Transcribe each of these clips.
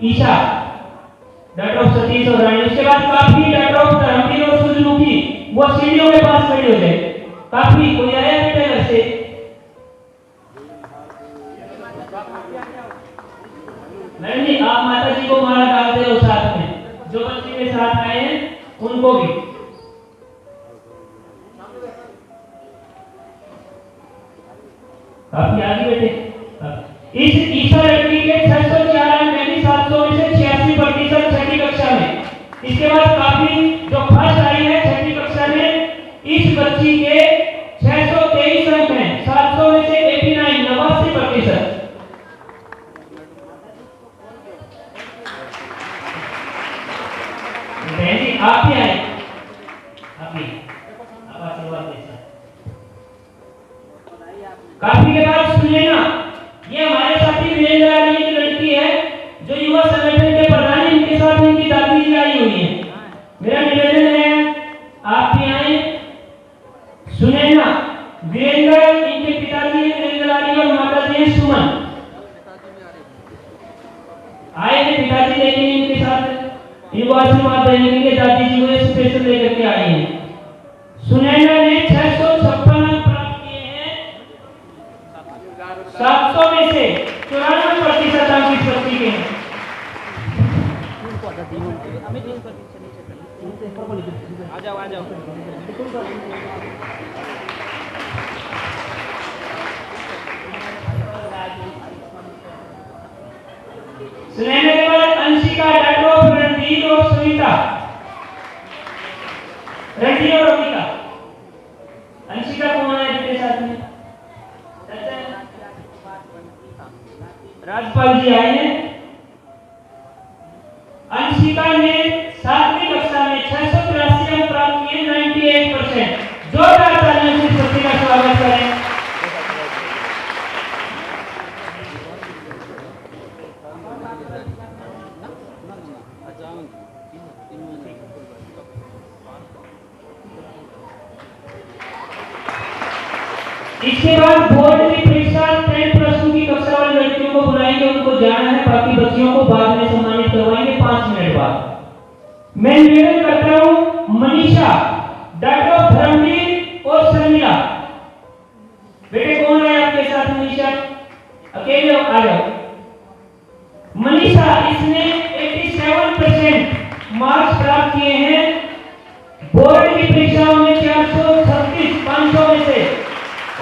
Isha, doctor of Satish और रानी। उसके बाद काफी, डॉक्टर ऑफ धर्मवीर और सूरजमुखी, वो सीढ़ियों के पास खड़ी हो जाए। काफी, कोई आया बेटे घर से? मैडम जी, आप माता जी को माला डालते हो साथ में, जो बच्चे के साथ आए हैं उनको भी। काफी आगे बेटे। इस ईशा लड़की के 604 अंक यानी 700 में से 86% छठी कक्षा में। इसके बाद काफी, जो फर्स्ट आई है छठी कक्षा में, इस बच्ची के 623 अंक हैं, 700 में से 89, 89%। जी आप ही आए, आप ही, आप आशीर्वाद दे। काफी के बाद सुनिए ना, ये हमारे साथी वीरेंद्र रानी की लड़की है, जो युवा संगठन के प्रधान, इनके साथ इनकी दादी जी आई हुई है। मेरा निवेदन है आप भी आए, सुने ना। वीरेंद्र, इनके पिताजी वीरेंद्र रानी और माता जी सुमन आए थे, पिताजी लेके इनके साथ युवा आशीर्वाद देने के लिए दादी जी को स्पेशल लेकर के आए हैं। सुनैना ने 656 अंक प्राप्त किए हैं, 700 में से 94% अंक इस बच्ची के हैं। आ जाओ आ जाओ। सुनैना के बाद अंशिका, डॉक्टर रणधीर और सुनीता, रणधीर और अमिता। अंशिका कौन है इनके साथ में? राजपाल जी आए हैं। अंशिका ने 7वीं कक्षा में 683 अंक प्राप्त किए, 98%। जोरदार तालियों से बच्ची का स्वागत करें। इसके बाद बोर्ड की परीक्षा 10+2 की कक्षा वाली लड़कियों को बुलाएंगे, उनको जाना है, बाकी बच्चियों को बाद में सम्मानित करवाएंगे 5 मिनट बाद। मैं निवेदन करता हूं मनीषा, डॉक्टर धर्मवीर और शर्मिला। बेटे कौन है आपके साथ? मनीषा अकेले आ जाओ। मनीषा, इसने 87% मार्क्स प्राप्त किए हैं बोर्ड की परीक्षाओं में, 436 500 में से।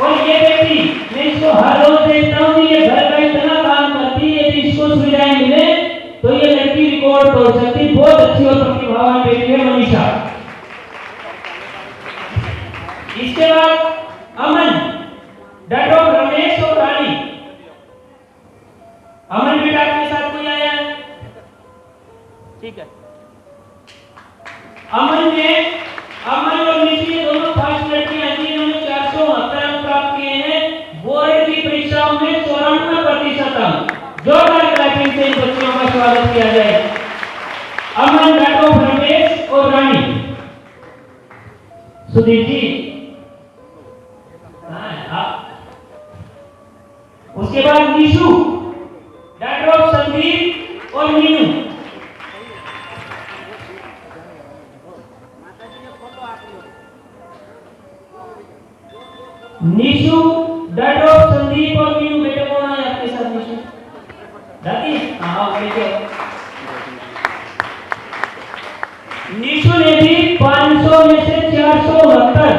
और ये बेटी, मैं इसको हर रोज देखता हूँ, ये घर का इतना काम करती है, यदि इसको सुविधाएं मिले तो ये लड़की रिकॉर्ड तोड़ सकती। बहुत अच्छी और प्रतिभावान बेटी है मनीषा। इसके बाद अमन, डॉक्टर रमेश और रानी। अमन बेटा आपके साथ कोई आया है? ठीक है। अमन और निशी दोनों फर्स्ट लड़कियां हैं, जिन्होंने 469 अंक प्राप्त किए हैं बोर्ड की परीक्षाओं में, 94% अंक। जोरदार क्लैपिंग से इन बच्चियों का स्वागत किया जाए। अमन, डॉक्टर रमेश और रानी। सुधीर जी, उसके बाद निशु, डॉक्टर संदीप और मीनू। निशु, डॉक्टर संदीप और मीनू। बेटे कौन है आपके साथ? निशु दादी, हाँ बेटे। निशु ने भी 500 में से 469,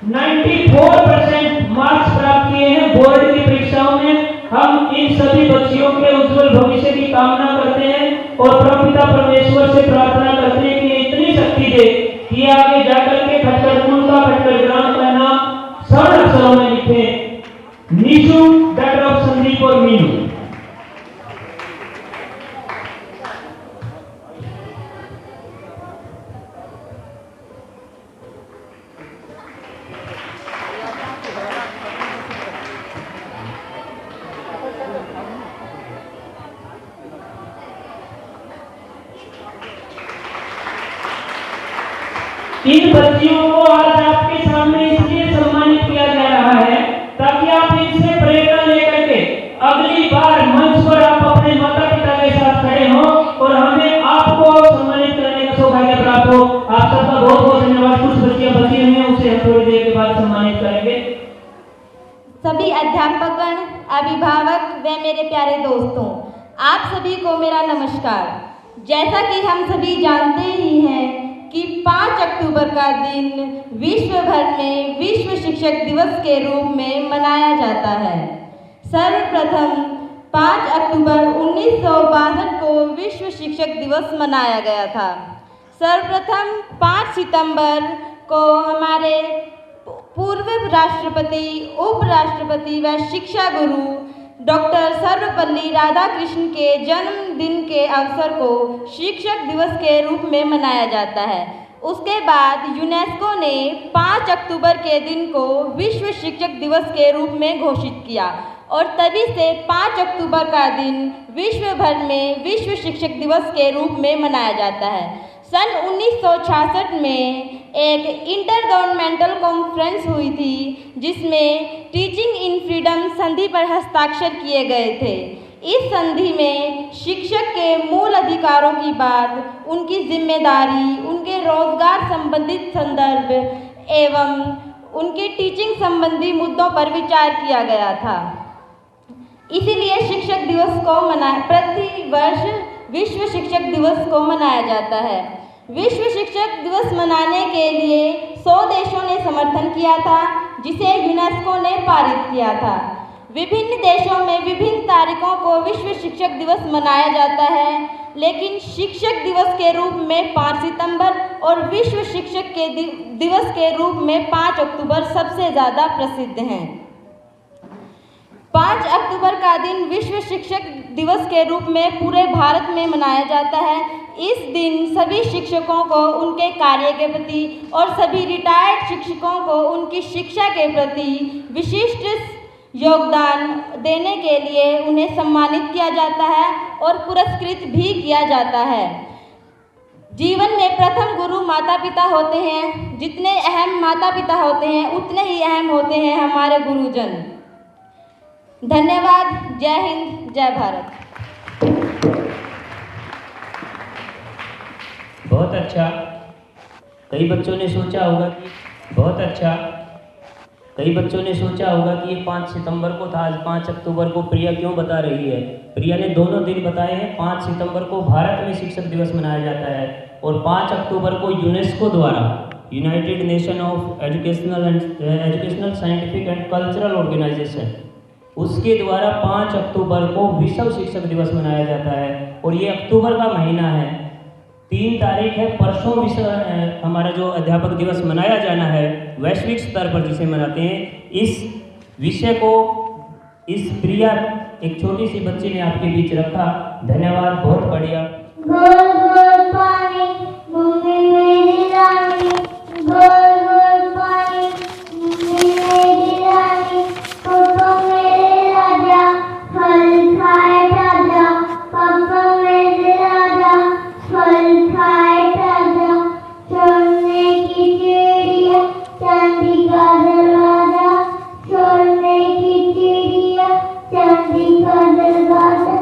94% मार्क्स प्राप्त किए हैं बोर्ड की परीक्षाओं में। हम इन सभी बच्चियों के उज्जवल भविष्य की कामना करते हैं और परमपिता परमेश्वर से प्रार्थना करते हैं कि इतनी शक्ति दे कि आगे जाकर के खट्टर कुल का, खट्टर ग्राम का नाम सरल अक्षरों में लिखे। निशु, डॉक्टर संदीप और मीनू। इन बच्चियों को आज आपके सामने इसलिए सम्मानित किया जा रहा है ताकि आप इनसे प्रेरणा लेकर के अगली बार मंच पर आप अपने माता पिता के साथ खड़े हों अध्यापकगण, अभिभावक व मेरे प्यारे दोस्तों, आप सभी को मेरा नमस्कार। जैसा कि हम सभी जानते ही हैं कि 5 अक्टूबर का दिन विश्व भर में विश्व शिक्षक दिवस के रूप में मनाया जाता है। सर्वप्रथम 5 अक्टूबर 1962 को विश्व शिक्षक दिवस मनाया गया था। सर्वप्रथम 5 सितंबर को हमारे पूर्व राष्ट्रपति, उपराष्ट्रपति व शिक्षा गुरु डॉक्टर सर्वपल्ली राधाकृष्णन के जन्मदिन के अवसर को शिक्षक दिवस के रूप में मनाया जाता है। उसके बाद यूनेस्को ने 5 अक्टूबर के दिन को विश्व शिक्षक दिवस के रूप में घोषित किया और तभी से 5 अक्टूबर का दिन विश्व भर में विश्व शिक्षक दिवस के रूप में मनाया जाता है। सन 1966 में एक इंटर गवर्नमेंटल कॉन्फ्रेंस हुई थी जिसमें टीचिंग इन फ्रीडम संधि पर हस्ताक्षर किए गए थे। इस संधि में शिक्षक के मूल अधिकारों की बात, उनकी जिम्मेदारी, उनके रोजगार संबंधित संदर्भ एवं उनके टीचिंग संबंधी मुद्दों पर विचार किया गया था। इसीलिए शिक्षक दिवस को प्रति वर्ष विश्व शिक्षक दिवस को मनाया जाता है। विश्व शिक्षक दिवस मनाने के लिए 100 देशों ने समर्थन किया था, जिसे यूनेस्को ने पारित किया था। विभिन्न देशों में विभिन्न तारीखों को विश्व शिक्षक दिवस मनाया जाता है, लेकिन शिक्षक दिवस के रूप में 5 सितंबर और विश्व शिक्षक के दिवस के रूप में 5 अक्टूबर सबसे ज़्यादा प्रसिद्ध हैं। 5 अक्टूबर का दिन विश्व शिक्षक दिवस के रूप में पूरे भारत में मनाया जाता है। इस दिन सभी शिक्षकों को उनके कार्य के प्रति और सभी रिटायर्ड शिक्षकों को उनकी शिक्षा के प्रति विशिष्ट योगदान देने के लिए उन्हें सम्मानित किया जाता है और पुरस्कृत भी किया जाता है। जीवन में प्रथम गुरु माता पिता होते हैं। जितने अहम माता पिता होते हैं उतने ही अहम होते हैं हमारे गुरुजन। धन्यवाद। जय हिंद, जय भारत। बहुत अच्छा। कई बच्चों ने सोचा होगा कि ये 5 सितंबर को था, आज 5 अक्टूबर को प्रिया क्यों बता रही है। प्रिया ने दोनों दिन बताए हैं। 5 सितंबर को भारत में शिक्षक दिवस मनाया जाता है और 5 अक्टूबर को यूनेस्को द्वारा United Nation of educational scientific and cultural organization उसके द्वारा 5 अक्टूबर को विश्व शिक्षक दिवस मनाया जाता है। और ये अक्टूबर का महीना है, 3 तारीख है, परसों हमारा जो अध्यापक दिवस मनाया जाना है वैश्विक स्तर पर जिसे मनाते हैं। इस विषय को इस प्रिया एक छोटी सी बच्ची ने आपके बीच रखा। धन्यवाद, बहुत बढ़िया। गोल गोल पानी मम्मी मेरी रानी, गोल गोल पानी मम्मी मेरी रानी, पापा मेरे राजा, फल खाए राजा, पापा मेरे राजा, फल खाए राजा, सोने की चिड़िया चांदी का दरवाजा, सोने की चिड़िया चांदी का दरवाजा,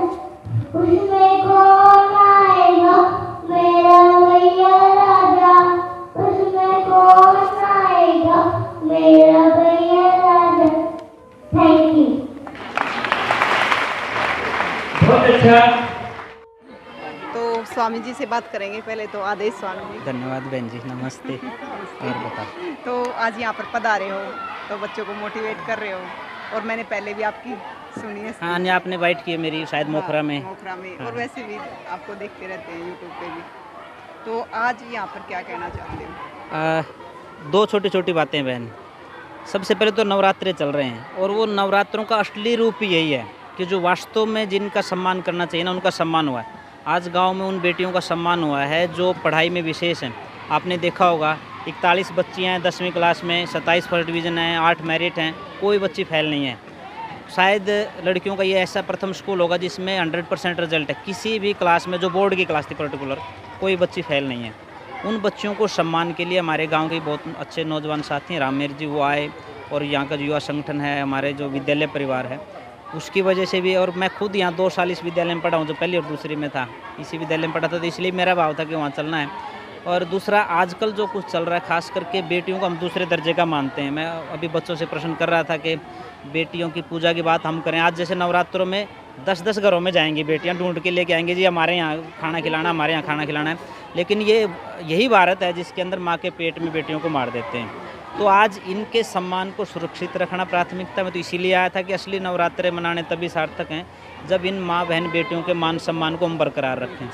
उसमें कौन आएगा मेरा भैया राजा, उसमें कौन आएगा मेरा भैया राजा। Thank you. बहुत अच्छा। तो स्वामी जी से बात करेंगे। पहले तो आदेश स्वामी जी। धन्यवाद बहन जी, नमस्ते। और बताओ। तो आज यहाँ पर पधारे हो तो बच्चों को मोटिवेट कर रहे हो, और मैंने पहले भी आपकी सुनी है। हाँ, आपने वाइट की है मेरी शायद मोखरा में। मोखरा में। हाँ। और वैसे भी आपको देखते रहते हैं यूट्यूब पे भी। तो आज यहाँ पर क्या कहना चाहते हो? 2 छोटी छोटी बातें बहन। सबसे पहले तो नवरात्रे चल रहे हैं और वो नवरात्रों का असली रूप ही यही है कि जो वास्तव में जिनका सम्मान करना चाहिए ना, उनका सम्मान हुआ है। आज गांव में उन बेटियों का सम्मान हुआ है जो पढ़ाई में विशेष हैं। आपने देखा होगा 41 बच्चियाँ हैं 10वीं क्लास में, 27 फर्स्ट डिवीज़न हैं, 8 मेरिट हैं, कोई बच्ची फेल नहीं है। शायद लड़कियों का ये ऐसा प्रथम स्कूल होगा जिसमें 100% रिजल्ट है। किसी भी क्लास में, जो बोर्ड की क्लास थी पर्टिकुलर, कोई बच्ची फेल नहीं है। उन बच्चियों को सम्मान के लिए हमारे गांव के बहुत अच्छे नौजवान साथी हैं, रामवीर जी, वो आए, और यहाँ का युवा संगठन है, हमारे जो विद्यालय परिवार है, उसकी वजह से भी। और मैं खुद यहाँ 2 साल इस विद्यालय में पढ़ा हूँ, जो पहली और दूसरी में था, इसी विद्यालय में पढ़ा था, तो इसलिए मेरा भाव था कि वहाँ चलना है। और दूसरा आजकल जो कुछ चल रहा है, खास करके बेटियों को हम दूसरे दर्जे का मानते हैं। मैं अभी बच्चों से प्रश्न कर रहा था कि बेटियों की पूजा की बात हम करें। आज जैसे नवरात्रों में 10-10 घरों में जाएंगी बेटियां, ढूंढ के लेके आएंगी, जी हमारे यहाँ खाना खिलाना, हमारे यहाँ खाना खिलाना है। लेकिन ये यही भारत है जिसके अंदर माँ के पेट में बेटियों को मार देते हैं। तो आज इनके सम्मान को सुरक्षित रखना प्राथमिकता में तो इसीलिए आया था कि असली नवरात्रे मनाने तभी सार्थक हैं जब इन माँ बहन बेटियों के मान सम्मान को हम बरकरार रखें।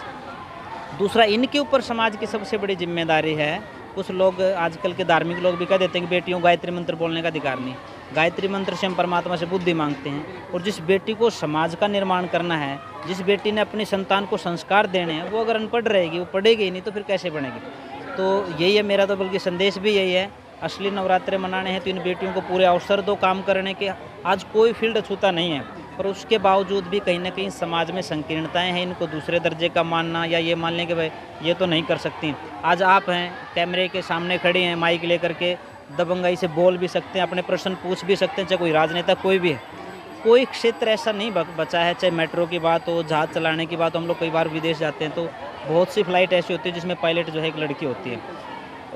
दूसरा, इनके ऊपर समाज की सबसे बड़ी जिम्मेदारी है। कुछ लोग, आजकल के धार्मिक लोग भी कह देते हैं कि बेटियों को गायत्री मंत्र बोलने का अधिकार नहीं। गायत्री मंत्र से हम परमात्मा से बुद्धि मांगते हैं, और जिस बेटी को समाज का निर्माण करना है, जिस बेटी ने अपनी संतान को संस्कार देने हैं, वो अगर अनपढ़ रहेगी, वो पढ़ेगी ही नहीं तो फिर कैसे बनेगी। तो यही है मेरा, तो बल्कि संदेश भी यही है, असली नवरात्रे मनाने हैं तो इन बेटियों को पूरे अवसर दो काम करने के। आज कोई फील्ड छूता नहीं है, पर उसके बावजूद भी कहीं ना कहीं समाज में संकीर्णताएं हैं। इनको दूसरे दर्जे का मानना या ये मान लें कि भाई ये तो नहीं कर सकती। आज आप हैं, कैमरे के सामने खड़े हैं, माइक लेकर के दबंगाई से बोल भी सकते हैं, अपने प्रश्न पूछ भी सकते हैं, चाहे कोई राजनेता कोई भी है। कोई क्षेत्र ऐसा नहीं बचा है, चाहे मेट्रो की बात हो, जहाज चलाने की बात हो। हम लोग कई बार विदेश जाते हैं तो बहुत सी फ्लाइट ऐसी होती है जिसमें पायलट जो है एक लड़की होती है।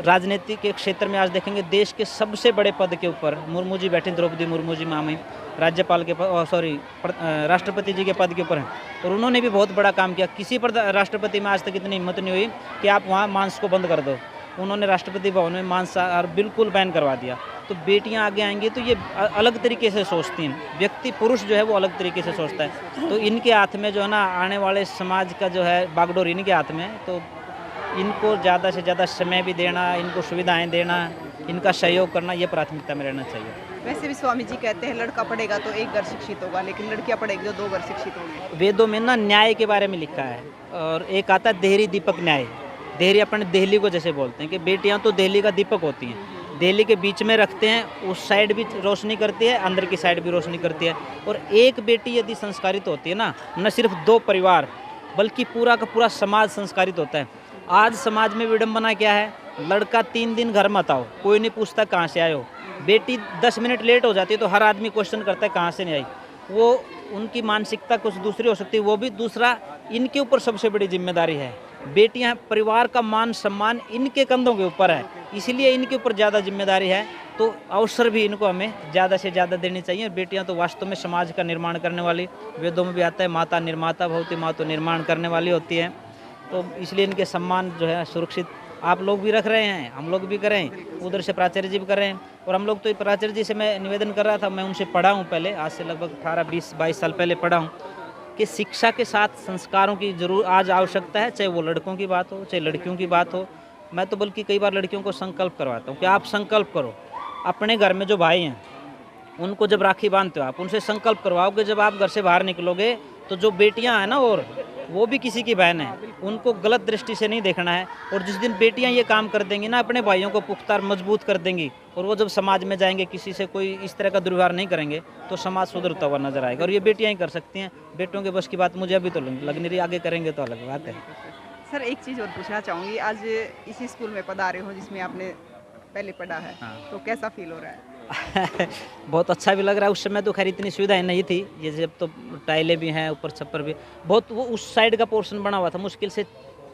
राजनीति के क्षेत्र में आज देखेंगे देश के सबसे बड़े पद के ऊपर मुर्मू जी बैठे, द्रौपदी मुर्मू जी मामी राज्यपाल के राष्ट्रपति जी के पद के ऊपर हैं, और उन्होंने भी बहुत बड़ा काम किया। किसी पर राष्ट्रपति में आज तक इतनी हिम्मत नहीं हुई कि आप वहाँ मांस को बंद कर दो। उन्होंने राष्ट्रपति भवन में मांसाहार बिल्कुल बैन करवा दिया। तो बेटियां आगे आएंगी तो ये अलग तरीके से सोचती हैं। व्यक्ति पुरुष जो है वो अलग तरीके से सोचता है। तो इनके हाथ में जो है ना, आने वाले समाज का जो है बागडोर इनके हाथ में है। तो इनको ज़्यादा से ज़्यादा समय भी देना, इनको सुविधाएं देना, इनका सहयोग करना, ये प्राथमिकता में रहना चाहिए। वैसे भी स्वामी जी कहते हैं लड़का पढ़ेगा तो एक घर शिक्षित होगा, लेकिन लड़कियां पढ़ेगी तो 2 घर शिक्षित होंगे। वेदों में ना न्याय के बारे में लिखा है, और एक आता है देहरी दीपक न्याय। देहरी अपने देहली को जैसे बोलते हैं कि बेटियां तो देहली का दीपक होती हैं। देहली के बीच में रखते हैं, उस साइड भी रोशनी करती है, अंदर की साइड भी रोशनी करती है। और एक बेटी यदि संस्कारित होती है ना, न सिर्फ 2 परिवार बल्कि पूरा का पूरा समाज संस्कारित होता है। आज समाज में विडंबना क्या है, लड़का 3 दिन घर मत आओ, कोई नहीं पूछता कहाँ से आए हो। बेटी 10 मिनट लेट हो जाती है तो हर आदमी क्वेश्चन करता है कहाँ से नहीं आई। वो उनकी मानसिकता कुछ दूसरी हो सकती है। वो भी दूसरा, इनके ऊपर सबसे बड़ी जिम्मेदारी है। बेटियां, परिवार का मान सम्मान इनके कंधों के ऊपर है, इसीलिए इनके ऊपर ज़्यादा जिम्मेदारी है। तो अवसर भी इनको हमें ज़्यादा से ज़्यादा देनी चाहिए। बेटियां तो वास्तव में समाज का निर्माण करने वाली, वेदों में भी आता है माता निर्माता भवति, माँ तो निर्माण करने वाली होती है। तो इसलिए इनके सम्मान जो है सुरक्षित आप लोग भी रख रहे हैं, हम लोग भी करें, उधर से प्राचार्य जी भी कर रहे हैं। और हम लोग तो प्राचार्य जी से मैं निवेदन कर रहा था, मैं उनसे पढ़ा हूँ पहले, आज से लगभग 18-20-22 साल पहले पढ़ा हूँ कि शिक्षा के साथ संस्कारों की जरूर आज आवश्यकता है, चाहे वो लड़कों की बात हो चाहे लड़कियों की बात हो। मैं तो बल्कि कई बार लड़कियों को संकल्प करवाता हूँ कि आप संकल्प करो, अपने घर में जो भाई हैं उनको जब राखी बांधते हो आप उनसे संकल्प करवाओ कि जब आप घर से बाहर निकलोगे तो जो बेटियां हैं ना, और वो भी किसी की बहन है, उनको गलत दृष्टि से नहीं देखना है। और जिस दिन बेटियां ये काम कर देंगी ना, अपने भाइयों को पुख्ता और मजबूत कर देंगी, और वो जब समाज में जाएंगे किसी से कोई इस तरह का दुर्व्यवहार नहीं करेंगे, तो समाज सुधरता हुआ नजर आएगा। और ये बेटियां ही कर सकती हैं, बेटों के बस की बात मुझे अभी तो लग नहीं रही, आगे करेंगे तो अलग बात है। सर एक चीज़ और पूछना चाहूँगी, आज इसी स्कूल में पढ़ा हो जिसमें आपने पहले पढ़ा है, तो कैसा फील हो रहा है? बहुत अच्छा भी लग रहा है। उस समय तो खैर इतनी सुविधाएं नहीं थी, ये जब तो टाइलें भी हैं, ऊपर छप्पर भी बहुत, वो उस साइड का पोर्शन बना हुआ था, मुश्किल से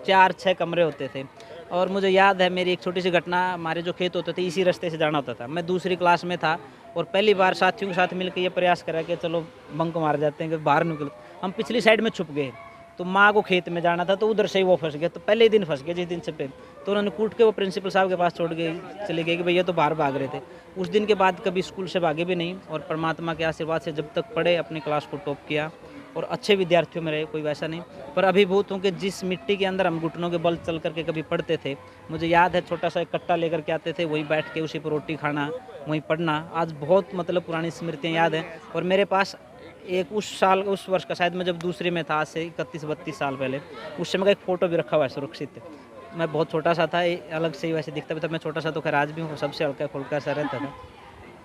4-6 कमरे होते थे। और मुझे याद है मेरी एक छोटी सी घटना, हमारे जो खेत होते थे इसी रास्ते से जाना होता था। मैं दूसरी क्लास में था और पहली बार साथियों के साथ मिलकर ये प्रयास करा कि चलो बंक मार जाते हैं कि बाहर निकलो। हम पिछली साइड में छुप गए, तो माँ को खेत में जाना था तो उधर से ही वो फंस गया। तो पहले ही दिन फंस गया जिस दिन से पे, तो उन्होंने कूट के वो प्रिंसिपल साहब के पास छोड़ के चले गए कि भैया तो बाहर भाग रहे थे। उस दिन के बाद कभी स्कूल से भागे भी नहीं, और परमात्मा के आशीर्वाद से जब तक पढ़े अपनी क्लास को टॉप किया और अच्छे विद्यार्थियों में रहे, कोई वैसा नहीं। पर अभिभूत हूँ कि जिस मिट्टी के अंदर हम घुटनों के बल चल करके कभी पढ़ते थे, मुझे याद है छोटा सा एक कट्टा लेकर के आते थे, वहीं बैठ के उसी पर रोटी खाना, वहीं पढ़ना। आज बहुत मतलब पुरानी स्मृतियाँ याद हैं। और मेरे पास एक उस वर्ष का, शायद मैं जब दूसरे में था, आज से 31-32 साल पहले, उस समय का एक फ़ोटो भी रखा हुआ है सुरक्षित। मैं बहुत छोटा सा था, अलग से ही वैसे दिखता भी था। मैं छोटा सा तो खैर आज भी हूँ, सबसे हल्का फुल्का सा रहता था।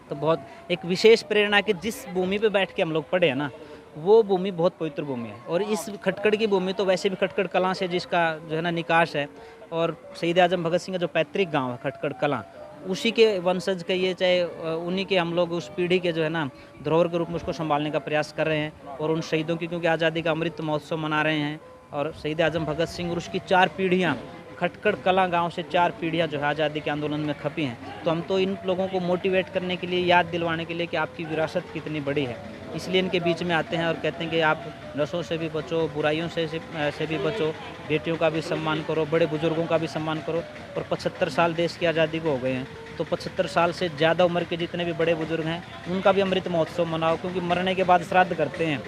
तो बहुत एक विशेष प्रेरणा कि जिस भूमि पे बैठ के हम लोग पढ़े हैं ना, वो भूमि बहुत पवित्र भूमि है। और इस खटखड़ की भूमि तो वैसे भी खटखड़ कलां से जिसका जो है ना निकास है, और शहीद आजम भगत सिंह का जो पैतृक गाँव है खटखड़ कलां, उसी के वंशज कहिए चाहे उन्हीं के हम लोग उस पीढ़ी के जो है ना धरोहर के रूप में उसको संभालने का प्रयास कर रहे हैं। और उन शहीदों की, क्योंकि आज़ादी का अमृत महोत्सव मना रहे हैं, और शहीद आजम भगत सिंह और उसकी 4 पीढ़ियाँ खटखड़ कला गांव से 4 पीढ़ियां जो है आज़ादी के आंदोलन में खपी हैं, तो हम तो इन लोगों को मोटिवेट करने के लिए, याद दिलवाने के लिए कि आपकी विरासत कितनी बड़ी है, इसलिए इनके बीच में आते हैं और कहते हैं कि आप नशों से भी बचो, बुराइयों से भी बचो, बेटियों का भी सम्मान करो, बड़े बुजुर्गों का भी सम्मान करो। और 75 साल देश की आज़ादी को हो गए हैं, तो 75 साल से ज़्यादा उम्र के जितने भी बड़े बुजुर्ग हैं उनका भी अमृत महोत्सव मनाओ, क्योंकि मरने के बाद श्राद्ध करते हैं,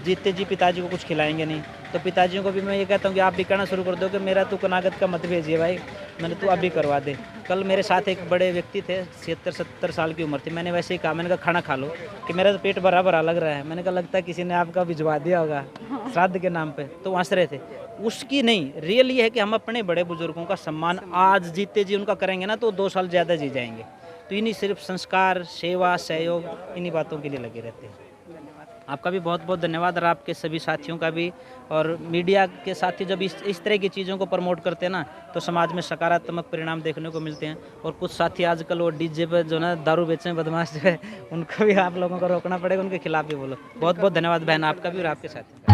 जीते जी पिताजी को कुछ खिलाएंगे नहीं। तो पिताजियों को भी मैं ये कहता हूँ कि आप भी कहना शुरू कर दो कि मेरा तू कनागत का मत भेजिए भाई, मैंने तू अभी करवा दे। कल मेरे साथ एक बड़े व्यक्ति थे, 76-70 साल की उम्र थी, मैंने वैसे ही कहा, मैंने कहा खाना खा लो, कि मेरा तो पेट भरा भरा लग रहा है। मैंने कहा लगता है किसी ने आपका भिजवा दिया होगा श्राद्ध के नाम पे, तो हंस रहे थे। उसकी नहीं, रियल ये है कि हम अपने बड़े बुजुर्गों का सम्मान आज जीते जी उनका करेंगे ना, तो 2 साल ज़्यादा जी जाएंगे। तो इन्हीं सिर्फ संस्कार, सेवा, सहयोग, इन्हीं बातों के लिए लगे रहते हैं। आपका भी बहुत बहुत धन्यवाद, और आपके सभी साथियों का भी। और मीडिया के साथी जब इस तरह की चीज़ों को प्रमोट करते हैं ना, तो समाज में सकारात्मक परिणाम देखने को मिलते हैं। और कुछ साथी आजकल वो डीजे पे जो ना दारू बेचने बदमाश जो है, उनको भी आप लोगों को रोकना पड़ेगा, उनके खिलाफ भी बोलो। बहुत बहुत धन्यवाद बहन, आपका भी और आपके साथी।